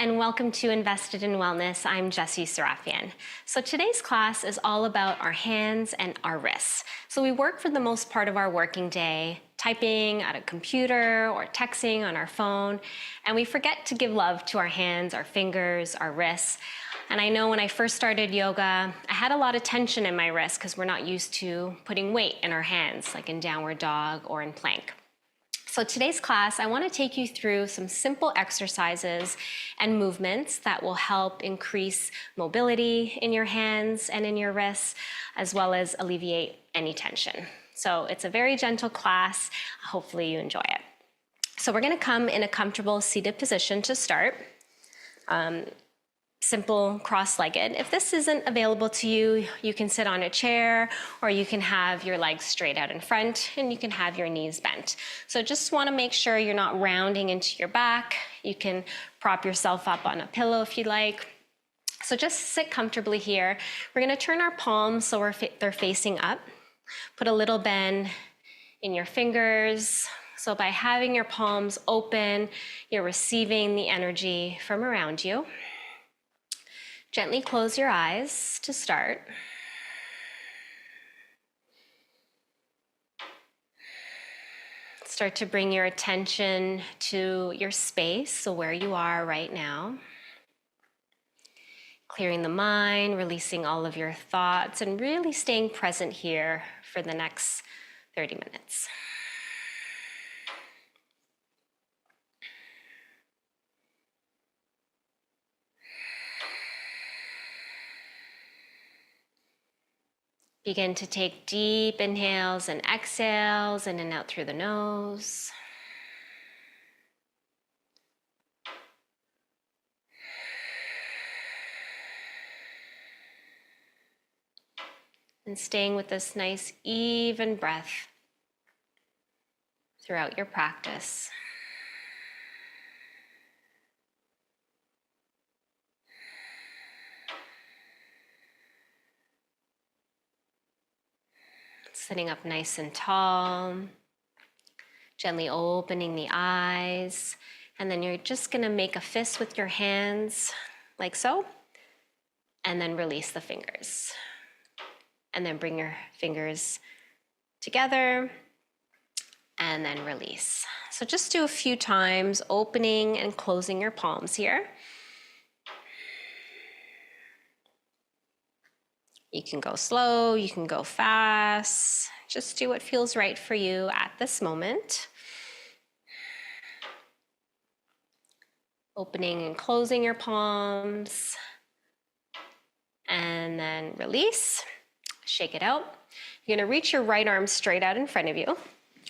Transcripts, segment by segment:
and welcome to Invested in Wellness. I'm Jessie Sarafian. So today's class is all about our hands and our wrists. So we work for the most part of our working day, typing at a computer or texting on our phone, and we forget to give love to our hands, our fingers, our wrists. And I know when I first started yoga, I had a lot of tension in my wrists because we're not used to putting weight in our hands, like in downward dog or in plank. So today's class, I want to take you through some simple exercises and movements that will help increase mobility in your hands and in your wrists, as well as alleviate any tension. So it's a very gentle class. Hopefully you enjoy it. So we're going to come in a comfortable seated position to start. Simple cross-legged. If this isn't available to you, you can sit on a chair or you can have your legs straight out in front and you can have your knees bent. So just want to make sure you're not rounding into your back. You can prop yourself up on a pillow if you like. So just sit comfortably here. We're going to turn our palms so they're facing up. Put a little bend in your fingers. So by having your palms open, you're receiving the energy from around you. Gently close your eyes to start. Start to bring your attention to your space, so where you are right now. Clearing the mind, releasing all of your thoughts, and really staying present here for the next 30 minutes. Begin to take deep inhales and exhales, in and out through the nose. And staying with this nice, even breath throughout your practice. Sitting up nice and tall, gently opening the eyes, and then you're just going to make a fist with your hands, like so, and then release the fingers. And then bring your fingers together, and then release. So just do a few times, opening and closing your palms here. You can go slow, you can go fast. Just do what feels right for you at this moment. Opening and closing your palms. And then release. Shake it out. You're gonna reach your right arm straight out in front of you.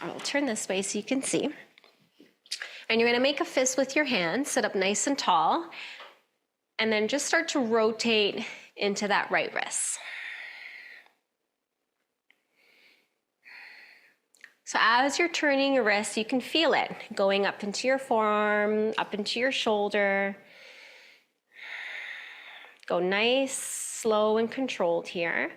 I'll turn this way so you can see. And you're gonna make a fist with your hands, sit up nice and tall, and then just start to rotate into that right wrist. So as you're turning your wrist, you can feel it going up into your forearm, up into your shoulder. Go nice, slow, and controlled here.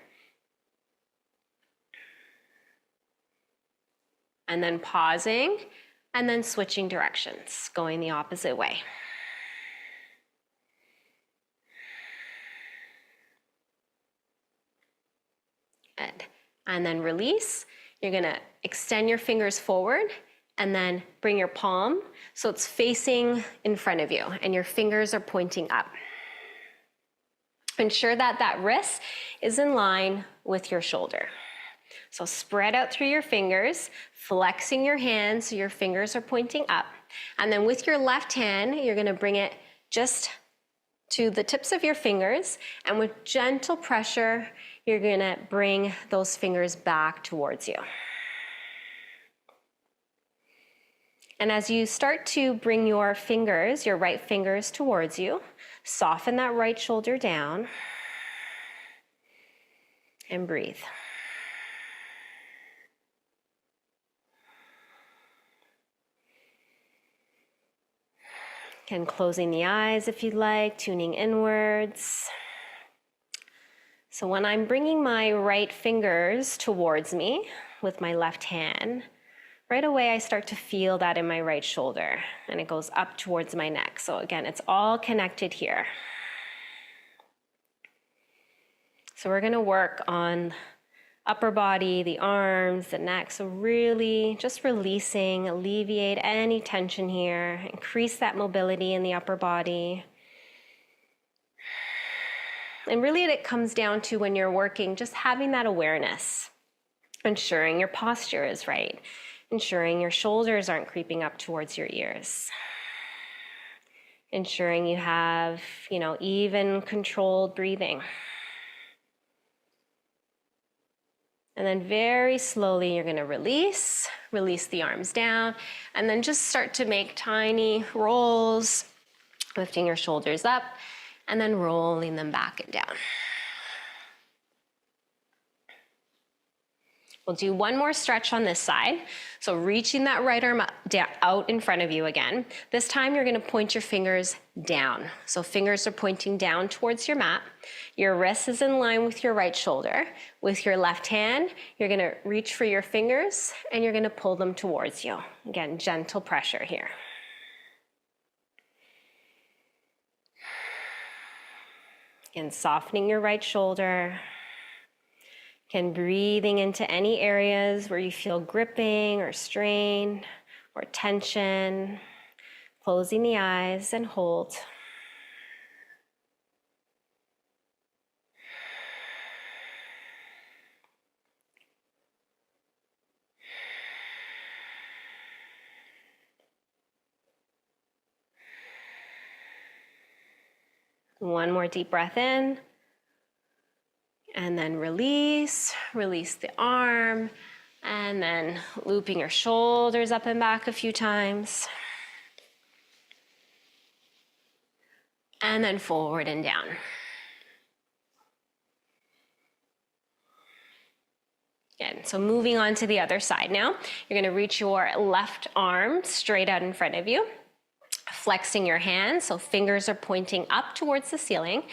And then pausing, and then switching directions, going the opposite way. Good. And then release. You're gonna extend your fingers forward and then bring your palm so it's facing in front of you and your fingers are pointing up. Ensure that that wrist is in line with your shoulder. So spread out through your fingers, flexing your hands so your fingers are pointing up. And then with your left hand, you're gonna bring it just to the tips of your fingers, and with gentle pressure, you're gonna bring those fingers back towards you. And as you start to bring your fingers, your right fingers towards you, soften that right shoulder down and breathe. Again, closing the eyes if you'd like, tuning inwards. So when I'm bringing my right fingers towards me with my left hand, right away I start to feel that in my right shoulder, and it goes up towards my neck. So again, it's all connected here. So we're gonna work on upper body, the arms, the neck. So really just releasing, alleviate any tension here, increase that mobility in the upper body. And really it comes down to, when you're working, just having that awareness, ensuring your posture is right, ensuring your shoulders aren't creeping up towards your ears, ensuring you have, even controlled breathing. And then very slowly you're going to release the arms down, and then just start to make tiny rolls, lifting your shoulders up and then rolling them back and down. We'll do one more stretch on this side. So reaching that right arm out in front of you again. This time you're going to point your fingers down. So fingers are pointing down towards your mat. Your wrist is in line with your right shoulder. With your left hand, you're going to reach for your fingers and you're going to pull them towards you. Again, gentle pressure here. Again, softening your right shoulder. Again, breathing into any areas where you feel gripping or strain or tension. Closing the eyes and hold. One more deep breath in. And then release the arm, and then looping your shoulders up and back a few times. And then forward and down. Again, so moving on to the other side now. You're gonna reach your left arm straight out in front of you, flexing your hands, so fingers are pointing up towards the ceiling.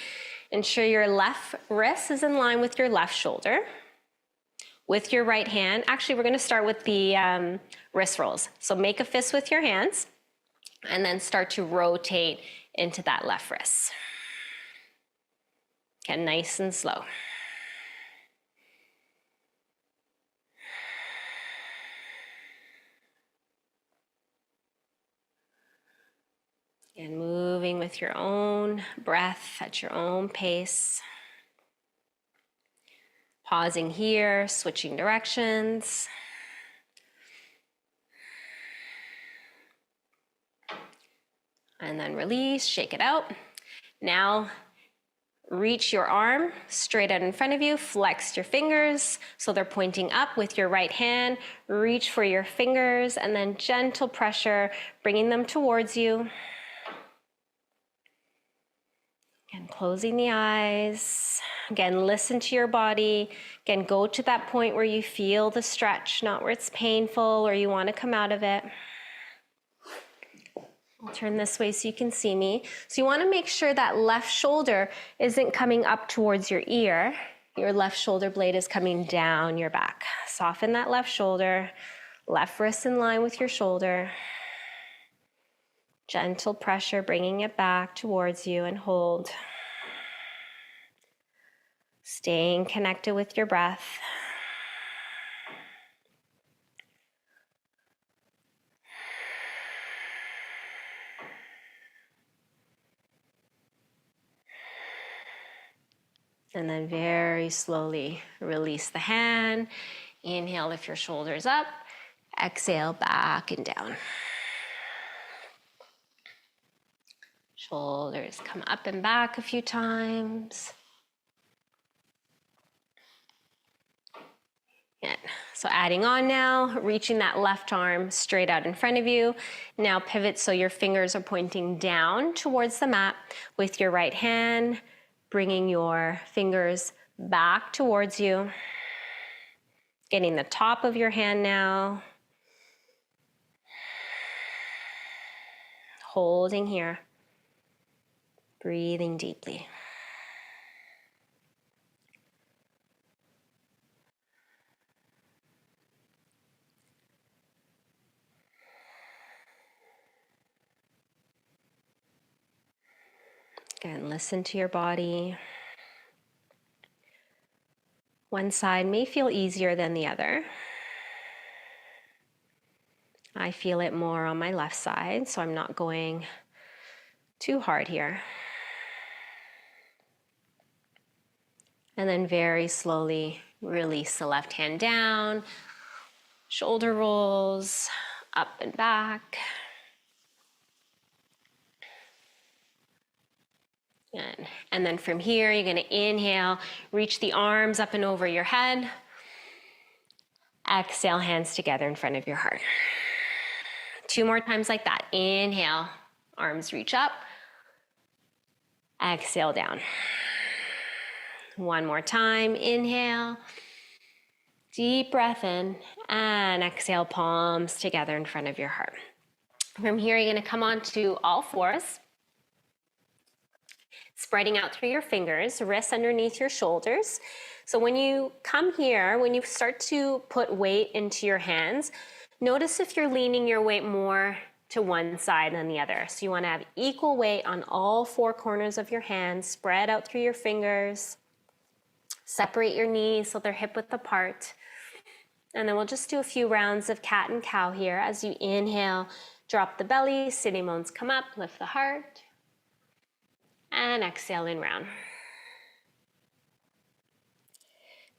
Ensure your left wrist is in line with your left shoulder. With your right hand, actually we're gonna start with the wrist rolls. So make a fist with your hands and then start to rotate into that left wrist. Get nice and slow. And moving with your own breath at your own pace. Pausing here, switching directions. And then release, shake it out. Now, reach your arm straight out in front of you, flex your fingers so they're pointing up with your right hand. Reach for your fingers and then gentle pressure, bringing them towards you. Again, closing the eyes. Again, listen to your body. Again, go to that point where you feel the stretch, not where it's painful or you want to come out of it. I'll turn this way so you can see me. So you want to make sure that left shoulder isn't coming up towards your ear. Your left shoulder blade is coming down your back. Soften that left shoulder. Left wrist in line with your shoulder. Gentle pressure, bringing it back towards you, and hold. Staying connected with your breath. And then very slowly release the hand. Inhale, lift your shoulders up. Exhale, back and down. Shoulders come up and back a few times. Good. So adding on now, reaching that left arm straight out in front of you. Now pivot so your fingers are pointing down towards the mat with your right hand, bringing your fingers back towards you. Getting the top of your hand now. Holding here. Breathing deeply. Again, listen to your body. One side may feel easier than the other. I feel it more on my left side, so I'm not going too hard here. And then very slowly release the left hand down, shoulder rolls, up and back. And then from here, you're gonna inhale, reach the arms up and over your head. Exhale, hands together in front of your heart. 2 more times like that. Inhale, arms reach up. Exhale, down. 1 more time, inhale. Deep breath in, and exhale, palms together in front of your heart. From here, you're gonna come onto all fours. Spreading out through your fingers, wrists underneath your shoulders. So when you come here, when you start to put weight into your hands, notice if you're leaning your weight more to one side than the other. So you want to have equal weight on all 4 corners of your hands, spread out through your fingers, separate your knees so they're hip width apart. And then we'll just do a few rounds of cat and cow here. As you inhale, drop the belly, sitting bones come up, lift the heart. And exhale in round.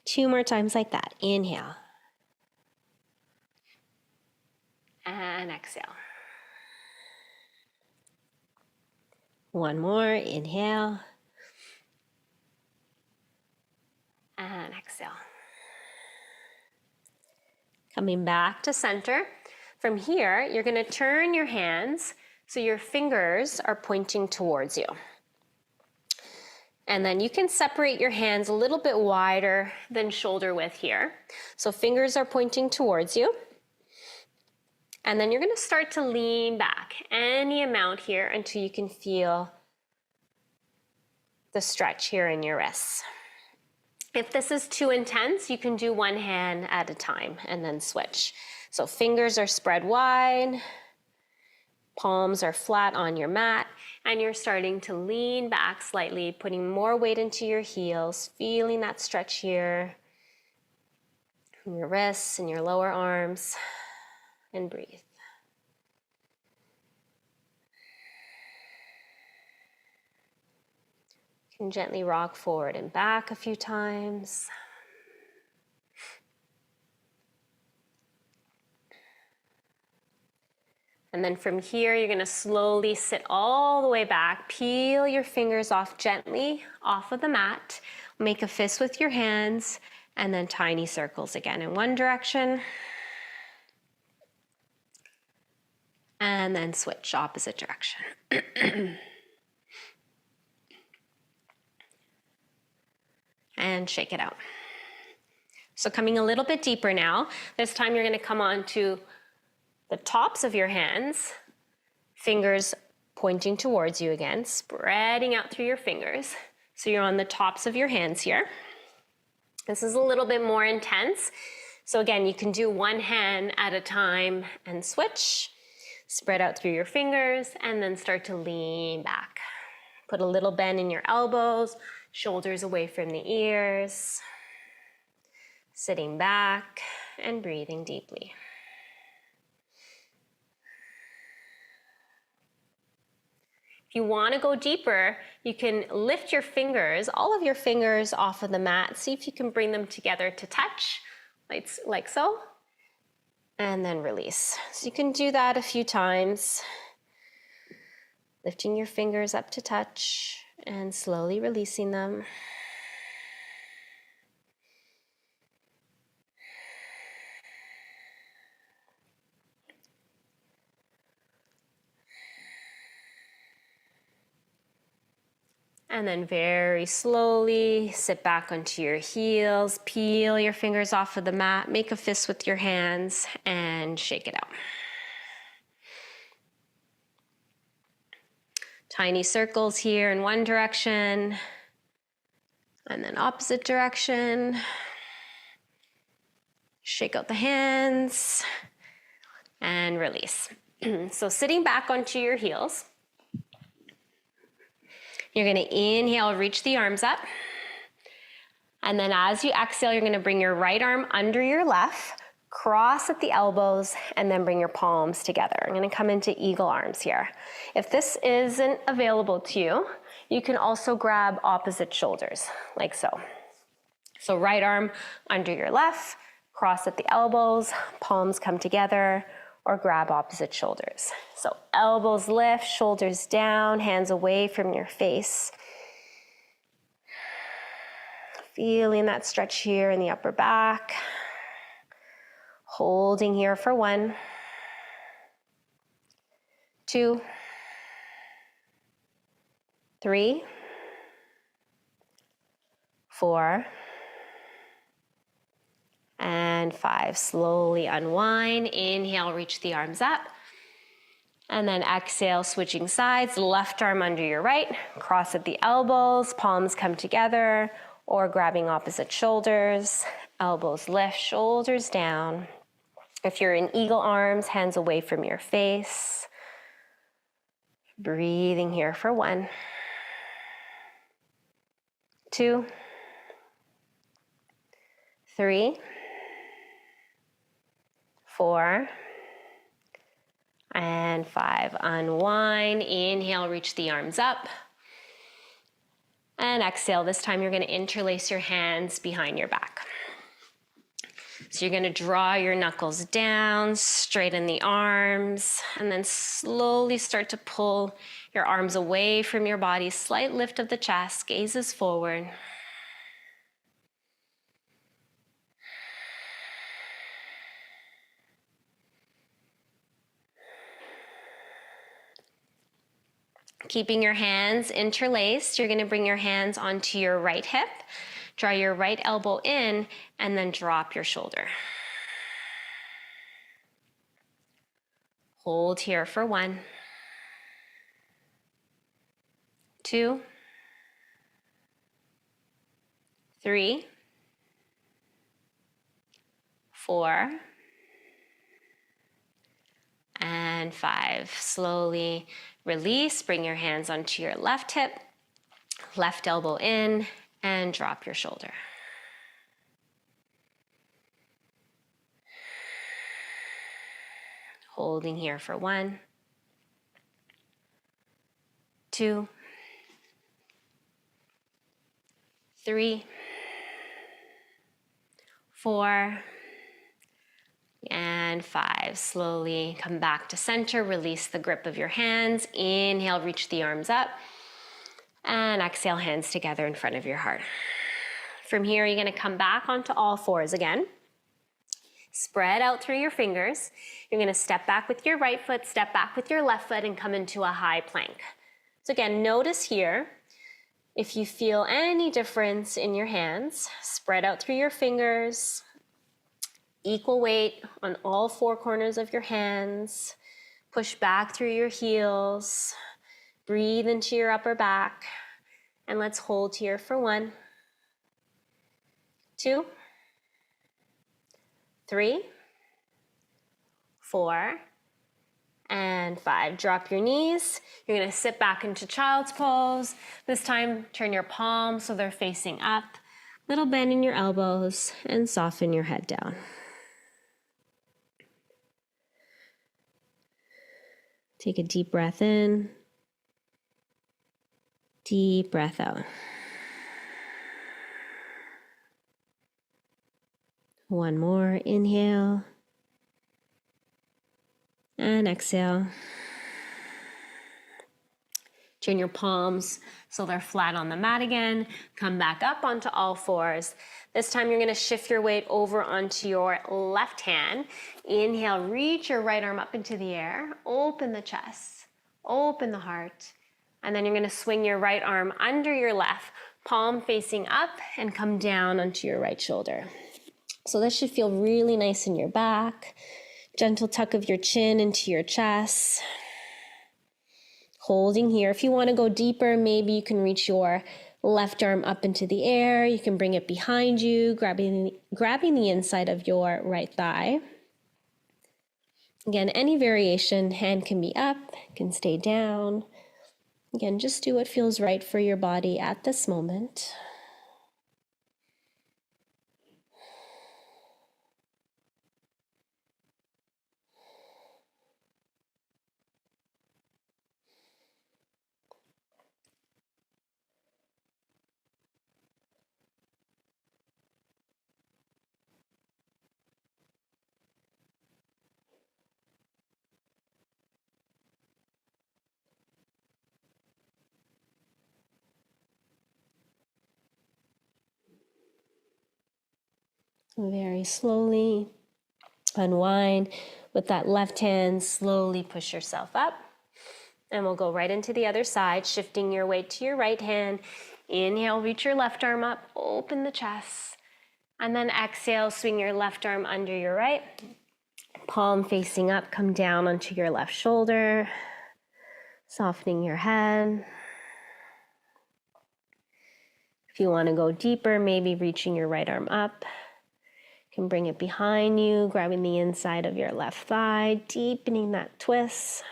2 more times like that. Inhale. And exhale. 1 more. Inhale. And exhale. Coming back to center. From here, you're going to turn your hands so your fingers are pointing towards you. And then you can separate your hands a little bit wider than shoulder width here. So fingers are pointing towards you. And then you're going to start to lean back any amount here until you can feel the stretch here in your wrists. If this is too intense, you can do 1 hand at a time and then switch. So fingers are spread wide. Palms are flat on your mat, and you're starting to lean back slightly, putting more weight into your heels, feeling that stretch here in your wrists and your lower arms, and breathe. You can gently rock forward and back a few times. And then from here, you're gonna slowly sit all the way back, peel your fingers off gently off of the mat, make a fist with your hands, and then tiny circles again in one direction. And then switch opposite direction. And shake it out. So coming a little bit deeper now, this time you're gonna come on to the tops of your hands, fingers pointing towards you again, spreading out through your fingers. So you're on the tops of your hands here. This is a little bit more intense. So again, you can do 1 hand at a time and switch. Spread out through your fingers and then start to lean back. Put a little bend in your elbows, shoulders away from the ears. Sitting back and breathing deeply. If you want to go deeper, you can lift your fingers, all of your fingers off of the mat. See if you can bring them together to touch, like so. And then release. So you can do that a few times. Lifting your fingers up to touch and slowly releasing them. And then very slowly sit back onto your heels, peel your fingers off of the mat, make a fist with your hands, and shake it out. Tiny circles here in one direction, and then opposite direction. Shake out the hands, and release. So sitting back onto your heels. You're gonna inhale, reach the arms up. And then as you exhale, you're gonna bring your right arm under your left, cross at the elbows, and then bring your palms together. I'm gonna come into eagle arms here. If this isn't available to you, you can also grab opposite shoulders, like so. So right arm under your left, cross at the elbows, palms come together, or grab opposite shoulders. So elbows lift, shoulders down, hands away from your face. Feeling that stretch here in the upper back. Holding here for 1, 2, 3, 4, and 5. Slowly unwind. Inhale, reach the arms up. And then exhale, switching sides. Left arm under your right. Cross at the elbows. Palms come together. Or grabbing opposite shoulders. Elbows lift, shoulders down. If you're in eagle arms, hands away from your face. Breathing here for 1, 2, 3, 4, and 5. Unwind. Inhale, reach the arms up. And exhale. This time you're going to interlace your hands behind your back. So you're going to draw your knuckles down, straighten the arms, and then slowly start to pull your arms away from your body. Slight lift of the chest, gazes forward. Keeping your hands interlaced, you're going to bring your hands onto your right hip, draw your right elbow in, and then drop your shoulder. Hold here for 1, 2, 3, 4, and 5. Slowly release, bring your hands onto your left hip, left elbow in, and drop your shoulder. Holding here for 1, 2, 3, 4, and 5. Slowly come back to center, release the grip of your hands. Inhale, reach the arms up. And exhale, hands together in front of your heart. From here, you're gonna come back onto all fours again. Spread out through your fingers. You're gonna step back with your right foot, step back with your left foot, and come into a high plank. So again, notice here, if you feel any difference in your hands, spread out through your fingers, equal weight on all 4 corners of your hands, push back through your heels, breathe into your upper back, and let's hold here for 1, 2, 3, 4, and 5. Drop your knees. You're gonna sit back into child's pose. This time, turn your palms so they're facing up. Little bend in your elbows and soften your head down. Take a deep breath in. Deep breath out. One more, inhale. And exhale. Turn your palms so they're flat on the mat again. Come back up onto all fours. This time you're gonna shift your weight over onto your left hand. Inhale, reach your right arm up into the air. Open the chest, open the heart. And then you're gonna swing your right arm under your left, palm facing up, and come down onto your right shoulder. So this should feel really nice in your back. Gentle tuck of your chin into your chest. Holding here. If you want to go deeper, maybe you can reach your left arm up into the air. You can bring it behind you, grabbing the inside of your right thigh. Again, any variation, hand can be up, can stay down. Again, just do what feels right for your body at this moment. Very slowly unwind. With that left hand, slowly push yourself up. And we'll go right into the other side, shifting your weight to your right hand. Inhale, reach your left arm up, open the chest. And then exhale, swing your left arm under your right. Palm facing up, come down onto your left shoulder. Softening your head. If you want to go deeper, maybe reaching your right arm up. You can bring it behind you, grabbing the inside of your left thigh, deepening that twist.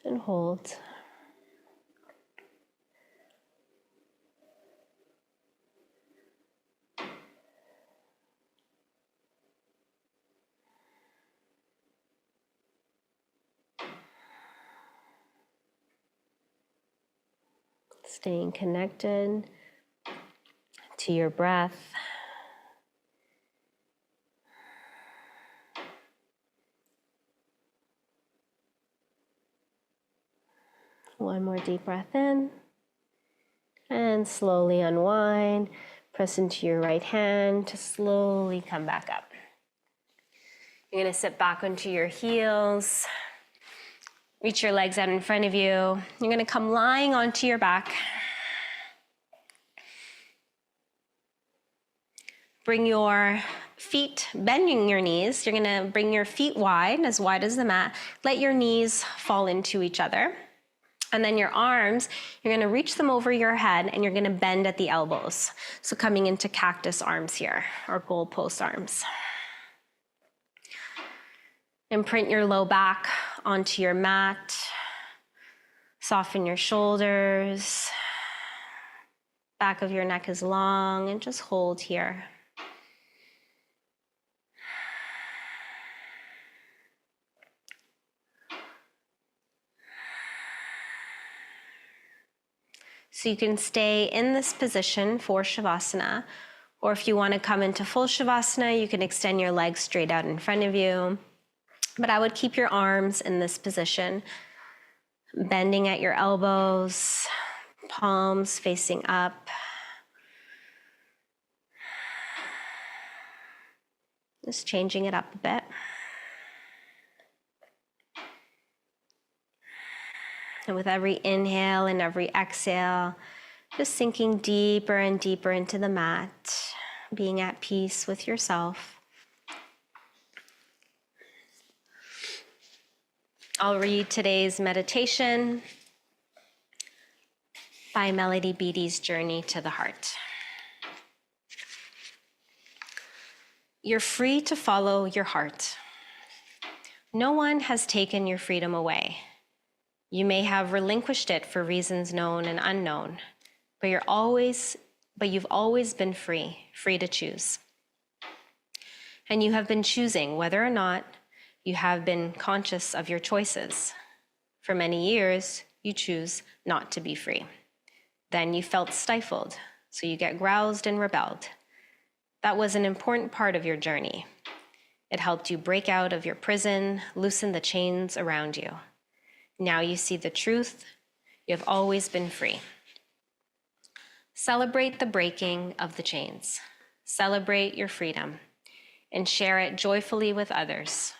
And hold. Staying connected to your breath. One more deep breath in. And slowly unwind. Press into your right hand to slowly come back up. You're going to sit back onto your heels. Reach your legs out in front of you. You're going to come lying onto your back. Bring your feet, bending your knees. You're going to bring your feet wide as the mat. Let your knees fall into each other. And then your arms, you're going to reach them over your head and you're going to bend at the elbows. So coming into cactus arms here, or goalpost arms. Imprint your low back onto your mat. Soften your shoulders. Back of your neck is long, and just hold here. So you can stay in this position for Shavasana, or if you want to come into full Shavasana, you can extend your legs straight out in front of you. But I would keep your arms in this position, bending at your elbows, palms facing up. Just changing it up a bit. And with every inhale and every exhale, just sinking deeper and deeper into the mat, being at peace with yourself. I'll read today's meditation by Melody Beattie's Journey to the Heart. You're free to follow your heart. No one has taken your freedom away. You may have relinquished it for reasons known and unknown, but you've always been free to choose. And you have been choosing whether or not you have been conscious of your choices. For many years, you choose not to be free. Then you felt stifled, so you get roused and rebelled. That was an important part of your journey. It helped you break out of your prison, loosen the chains around you. Now you see the truth. You have always been free. Celebrate the breaking of the chains. Celebrate your freedom and share it joyfully with others.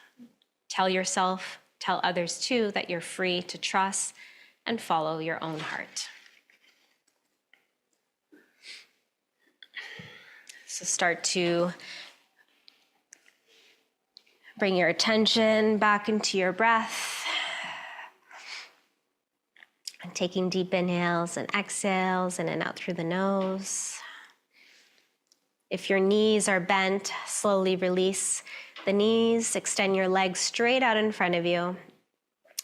Tell yourself, tell others too, that you're free to trust and follow your own heart. So start to bring your attention back into your breath. And taking deep inhales and exhales in and out through the nose. If your knees are bent, slowly release the knees. Extend your legs straight out in front of you.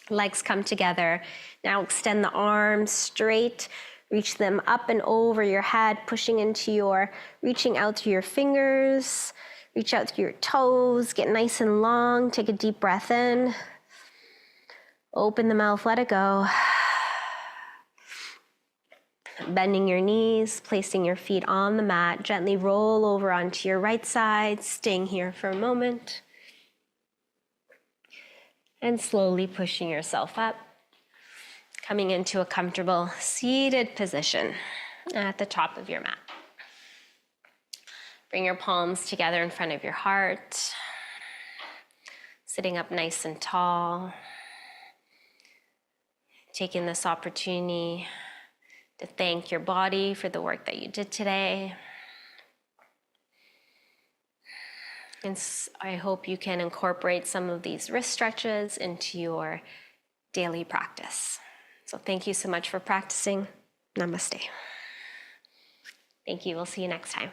Legs come together. Now extend the arms straight. Reach them up and over your head, reaching out through your fingers. Reach out through your toes. Get nice and long. Take a deep breath in. Open the mouth, let it go. Bending your knees, placing your feet on the mat. Gently roll over onto your right side, staying here for a moment. And slowly pushing yourself up. Coming into a comfortable seated position at the top of your mat. Bring your palms together in front of your heart. Sitting up nice and tall. Taking this opportunity to thank your body for the work that you did today. And I hope you can incorporate some of these wrist stretches into your daily practice. So thank you so much for practicing. Namaste. Thank you. We'll see you next time.